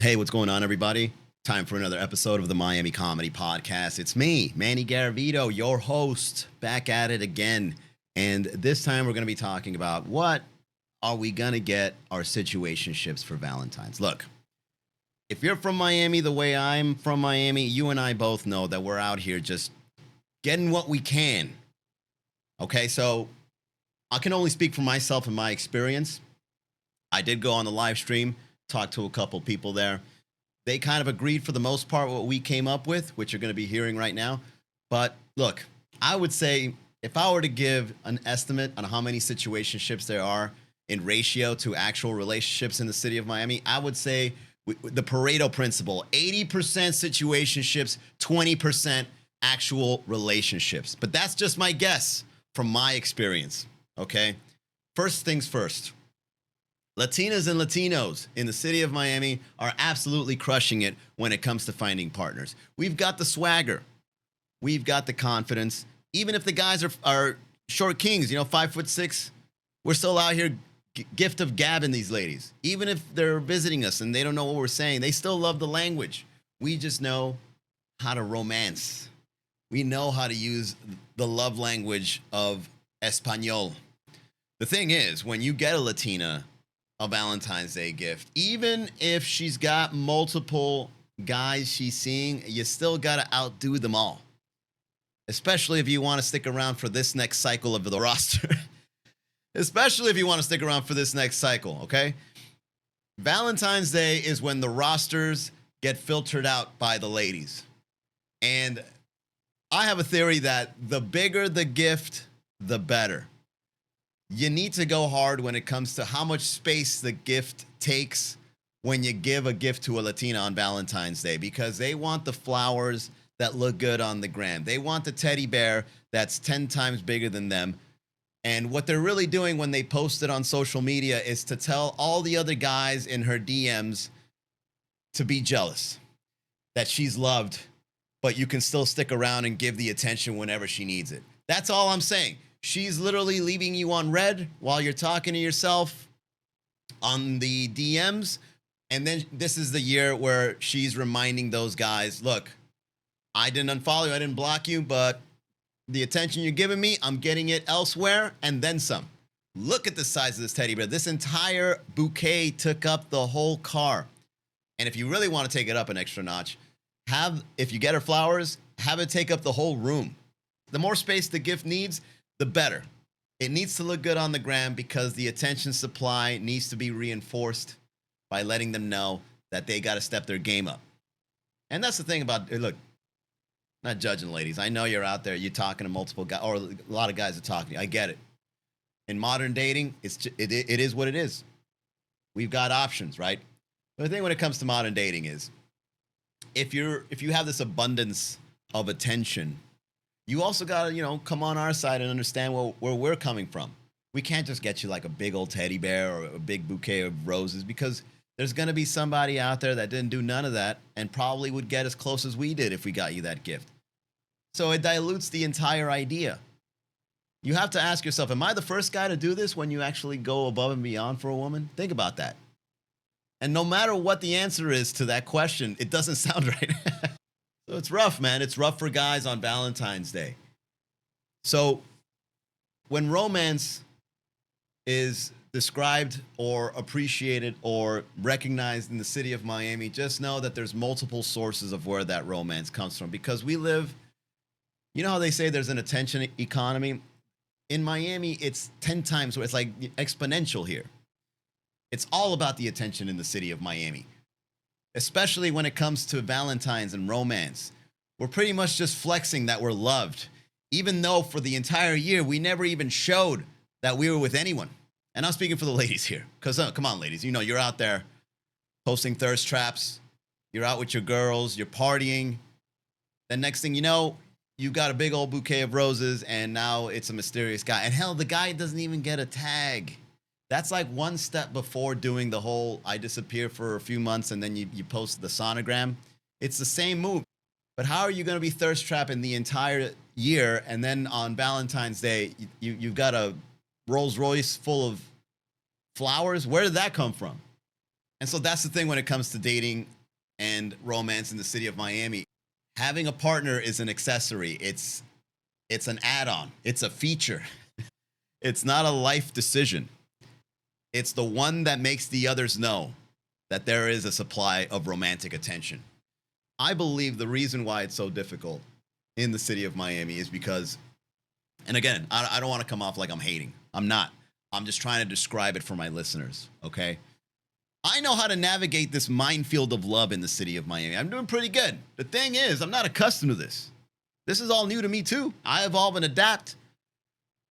Hey, what's going on, everybody? Time for another episode of the Miami Comedy Podcast. It's me, Manny Garavito, your host, back at it again. And this time we're going to be talking about what are we going to get our situationships for Valentine's. Look, if you're from Miami the way I'm from Miami, you and I both know that we're out here just getting what we can. Okay, so I can only speak for myself and my experience. I did go on the live stream, talk to a couple people there. They kind of agreed for the most part what we came up with, which you're going to be hearing right now. But look, I would say if I were to give an estimate on how many situationships there are in ratio to actual relationships in the city of Miami, I would say the Pareto principle, 80% situationships, 20% actual relationships. But that's just my guess from my experience, okay? First things first. Latinas and Latinos in the city of Miami are absolutely crushing it when it comes to finding partners. We've got the swagger. We've got the confidence. Even if the guys are short kings, 5'6", we're still out here gift of gabbing these ladies. Even if they're visiting us and they don't know what we're saying, they still love the language. We just know how to romance. We know how to use the love language of Espanol. The thing is, when you get a Latina a Valentine's Day gift, even if she's got multiple guys she's seeing, you still got to outdo them all. Especially if you want to stick around for this next cycle of the roster. Especially if you want to stick around for this next cycle, okay? Valentine's Day is when the rosters get filtered out by the ladies. And I have a theory that the bigger the gift, the better. You need to go hard when it comes to how much space the gift takes when you give a gift to a Latina on Valentine's Day, because they want the flowers that look good on the gram. They want the teddy bear that's 10 times bigger than them. And what they're really doing when they post it on social media is to tell all the other guys in her DMs to be jealous, that she's loved, but you can still stick around and give the attention whenever she needs it. That's all I'm saying. She's literally leaving you on red while you're talking to yourself on the DMs. And then this is the year where she's reminding those guys, look, I didn't unfollow you, I didn't block you, but the attention you're giving me, I'm getting it elsewhere and then some. Look at the size of this teddy bear. This entire bouquet took up the whole car. And if you really want to take it up an extra notch, if you get her flowers, have it take up the whole room. The more space the gift needs, the better. It needs to look good on the gram because the attention supply needs to be reinforced by letting them know that they got to step their game up. And that's the thing about, look, not judging ladies. I know you're out there, you're talking to multiple guys, or a lot of guys are talking to you. I get it. In modern dating, it is what it is. We've got options, right? But the thing when it comes to modern dating is, if you have this abundance of attention, you also got to, come on our side and understand where we're coming from. We can't just get you like a big old teddy bear or a big bouquet of roses, because there's going to be somebody out there that didn't do none of that and probably would get as close as we did if we got you that gift. So it dilutes the entire idea. You have to ask yourself, am I the first guy to do this when you actually go above and beyond for a woman? Think about that. And no matter what the answer is to that question, it doesn't sound right. So it's rough, man. It's rough for guys on Valentine's Day. So when romance is described or appreciated or recognized in the city of Miami, just know that there's multiple sources of where that romance comes from, because we live, you know how they say there's an attention economy? In Miami, it's 10 times, it's like exponential here. It's all about the attention in the city of Miami. Especially when it comes to Valentine's and romance. We're pretty much just flexing that we're loved, even though for the entire year, we never even showed that we were with anyone. And I'm speaking for the ladies here, because come on, ladies, you're out there posting thirst traps. You're out with your girls, you're partying. Then next thing you know, you got a big old bouquet of roses, and now it's a mysterious guy. And hell, the guy doesn't even get a tag. That's like one step before doing the whole I disappear for a few months and then you post the sonogram. It's the same move. But how are you going to be thirst trapping the entire year, and then on Valentine's Day, you've got a Rolls Royce full of flowers? Where did that come from? And so that's the thing when it comes to dating and romance in the city of Miami. Having a partner is an accessory. It's an add-on. It's a feature. It's not a life decision. It's the one that makes the others know that there is a supply of romantic attention. I believe the reason why it's so difficult in the city of Miami is because, and again, I don't want to come off like I'm hating. I'm not. I'm just trying to describe it for my listeners, okay? I know how to navigate this minefield of love in the city of Miami. I'm doing pretty good. The thing is, I'm not accustomed to this. This is all new to me too. I evolve and adapt.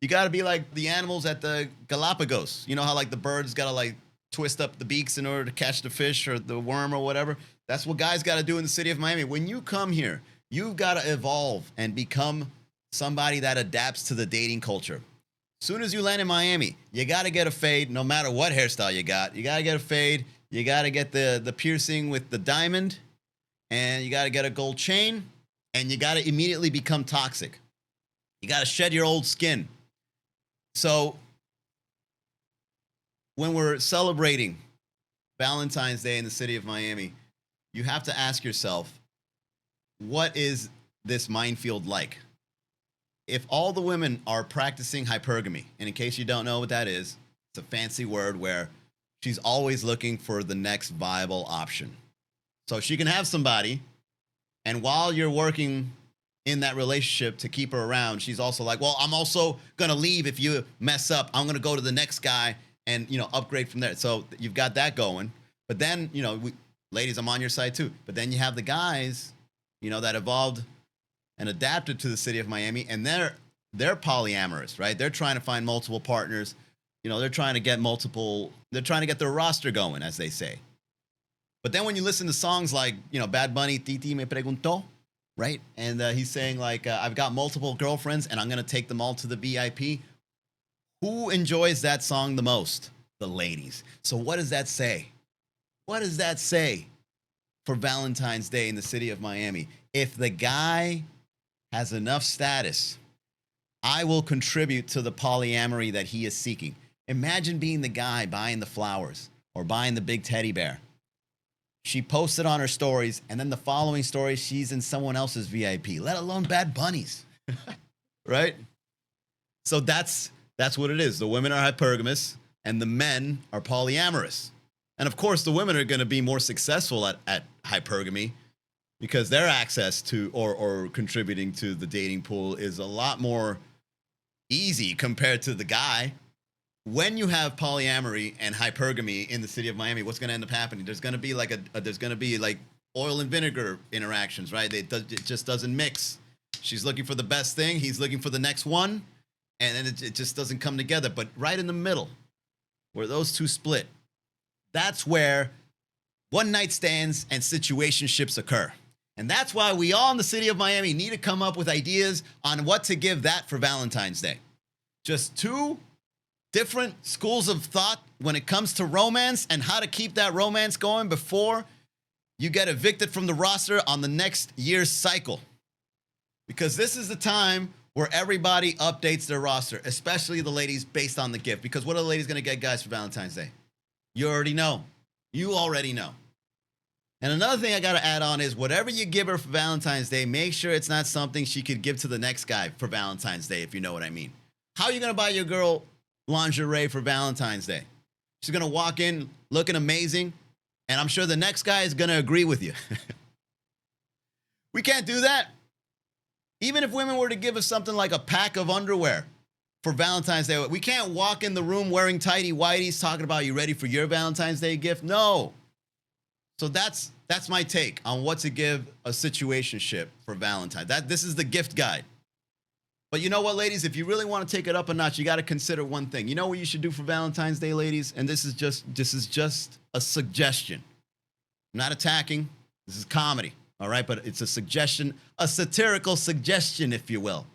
You got to be like the animals at the Galapagos. You know how like the birds got to like twist up the beaks in order to catch the fish or the worm or whatever? That's what guys got to do in the city of Miami. When you come here, you've got to evolve and become somebody that adapts to the dating culture. Soon as you land in Miami, you got to get a fade no matter what hairstyle you got. You got to get a fade. You got to get the piercing with the diamond, and you got to get a gold chain, and you got to immediately become toxic. You got to shed your old skin. So when we're celebrating Valentine's Day in the city of Miami, you have to ask yourself, what is this minefield like? If all the women are practicing hypergamy, and in case you don't know what that is, it's a fancy word where she's always looking for the next viable option. So she can have somebody, and while you're working in that relationship to keep her around, she's also like, well, I'm also going to leave if you mess up. I'm going to go to the next guy and, upgrade from there. So you've got that going. But then, ladies, I'm on your side too. But then you have the guys, that evolved and adapted to the city of Miami, and they're polyamorous, right? They're trying to find multiple partners. They're trying to get their roster going, as they say. But then when you listen to songs like, Bad Bunny, Titi me preguntó, right? And he's saying like, I've got multiple girlfriends and I'm going to take them all to the VIP. Who enjoys that song the most? The ladies. So what does that say? What does that say for Valentine's Day in the city of Miami? If the guy has enough status, I will contribute to the polyamory that he is seeking. Imagine being the guy buying the flowers or buying the big teddy bear. She posted on her stories, and then the following story, she's in someone else's VIP, let alone Bad Bunny's, right? So that's what it is. The women are hypergamous, and the men are polyamorous. And of course, the women are going to be more successful at hypergamy because their access to or contributing to the dating pool is a lot more easy compared to the guy. When you have polyamory and hypergamy in the city of Miami, what's going to end up happening? There's going to be like oil and vinegar interactions, right? It just doesn't mix. She's looking for the best thing. He's looking for the next one. And then it just doesn't come together. But right in the middle, where those two split, that's where one night stands and situationships occur. And that's why we all in the city of Miami need to come up with ideas on what to give that for Valentine's Day. Just two different schools of thought when it comes to romance and how to keep that romance going before you get evicted from the roster on the next year's cycle. Because this is the time where everybody updates their roster, especially the ladies based on the gift. Because what are the ladies going to get guys for Valentine's Day? You already know. You already know. And another thing I got to add on is whatever you give her for Valentine's Day, make sure it's not something she could give to the next guy for Valentine's Day, if you know what I mean. How are you going to buy your girl lingerie for Valentine's Day? She's going to walk in looking amazing, and I'm sure the next guy is going to agree with you. We can't do that. Even if women were to give us something like a pack of underwear for Valentine's Day, we can't walk in the room wearing tighty whities talking about, you ready for your Valentine's Day gift? No. So that's my take on what to give a situationship for Valentine. This is the gift guide. But you know what, ladies? If you really want to take it up a notch, you got to consider one thing. You know what you should do for Valentine's Day, ladies? And this is just a suggestion. I'm not attacking. This is comedy, all right? But it's a suggestion, a satirical suggestion, if you will.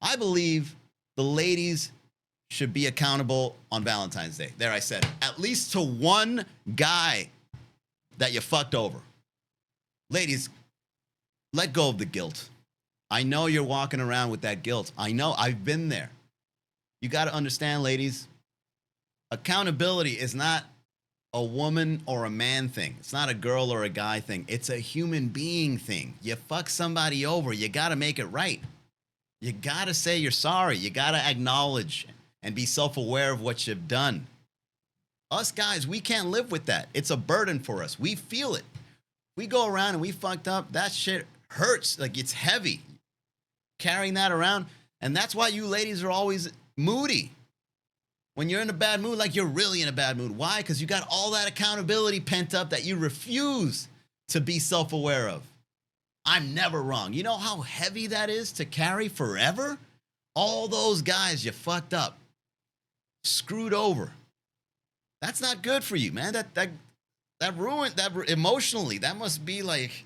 I believe the ladies should be accountable on Valentine's Day. There, I said it. At least to one guy that you fucked over. Ladies, let go of the guilt. I know you're walking around with that guilt. I know. I've been there. You got to understand, ladies, accountability is not a woman or a man thing. It's not a girl or a guy thing. It's a human being thing. You fuck somebody over, you got to make it right. You got to say you're sorry. You got to acknowledge and be self-aware of what you've done. Us guys, we can't live with that. It's a burden for us. We feel it. We go around and we fucked up. That shit hurts. Like, it's heavy carrying that around. And that's why you ladies are always moody. When you're in a bad mood, like you're really in a bad mood. Why? Because you got all that accountability pent up that you refuse to be self-aware of. I'm never wrong. You know how heavy that is to carry forever? All those guys you fucked up, screwed over. That's not good for you, man. That ruined that emotionally. That must be like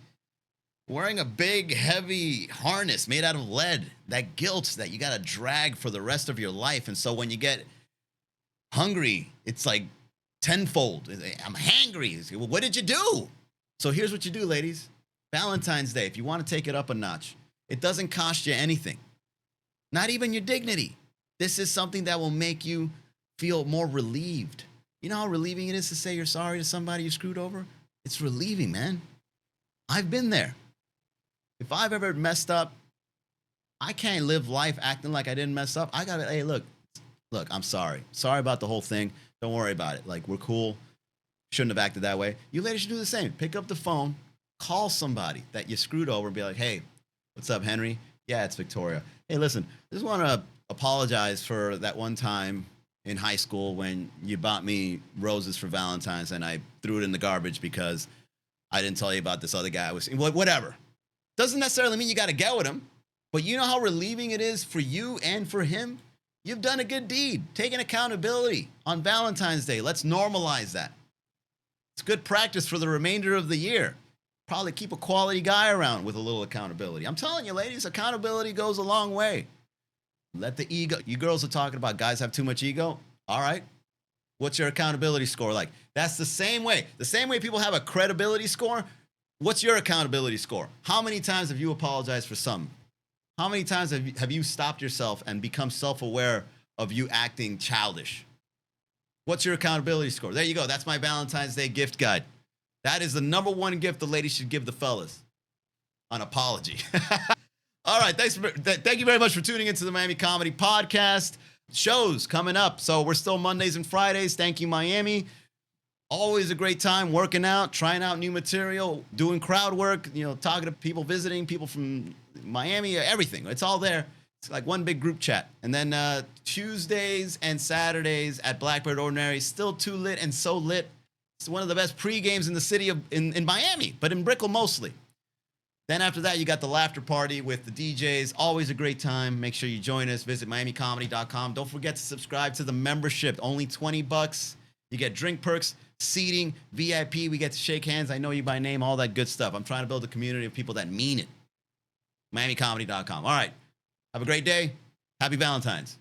wearing a big, heavy harness made out of lead. That guilt that you got to drag for the rest of your life. And so when you get hungry, it's like tenfold. I'm hangry. Well, what did you do? So here's what you do, ladies. Valentine's Day, if you want to take it up a notch, it doesn't cost you anything. Not even your dignity. This is something that will make you feel more relieved. You know how relieving it is to say you're sorry to somebody you screwed over? It's relieving, man. I've been there. If I've ever messed up, I can't live life acting like I didn't mess up. I gotta, hey, look, I'm sorry. Sorry about the whole thing. Don't worry about it. Like, we're cool. Shouldn't have acted that way. You ladies should do the same. Pick up the phone, call somebody that you screwed over and be like, hey, what's up, Henry? Yeah, it's Victoria. Hey, listen, I just want to apologize for that one time in high school when you bought me roses for Valentine's and I threw it in the garbage because I didn't tell you about this other guy. Whatever. Doesn't necessarily mean you got to get with him, but you know how relieving it is for you and for him? You've done a good deed. Taking accountability on Valentine's Day. Let's normalize that. It's good practice for the remainder of the year. Probably keep a quality guy around with a little accountability. I'm telling you, ladies, accountability goes a long way. Let the ego, you girls are talking about guys have too much ego. All right. What's your accountability score like? That's the same way. The same way people have a credibility score. What's your accountability score? How many times have you apologized for something? How many times have you stopped yourself and become self-aware of you acting childish? What's your accountability score? There you go. That's my Valentine's Day gift guide. That is the number one gift the ladies should give the fellas. An apology. All right. Thank you very much for tuning into the Miami Comedy Podcast. Shows coming up. So we're still Mondays and Fridays. Thank you, Miami. Always a great time working out, trying out new material, doing crowd work, talking to people, visiting people from Miami, everything. It's all there. It's like one big group chat. And then Tuesdays and Saturdays at Blackbird Ordinary, still too lit and so lit. It's one of the best pre-games in the city in Miami, but in Brickell mostly. Then after that, you got the laughter party with the DJs. Always a great time. Make sure you join us. Visit MiamiComedy.com. Don't forget to subscribe to the membership. Only $20. You get drink perks, seating, VIP. We get to shake hands. I know you by name, all that good stuff. I'm trying to build a community of people that mean it. MiamiComedy.com. All right. Have a great day. Happy Valentine's.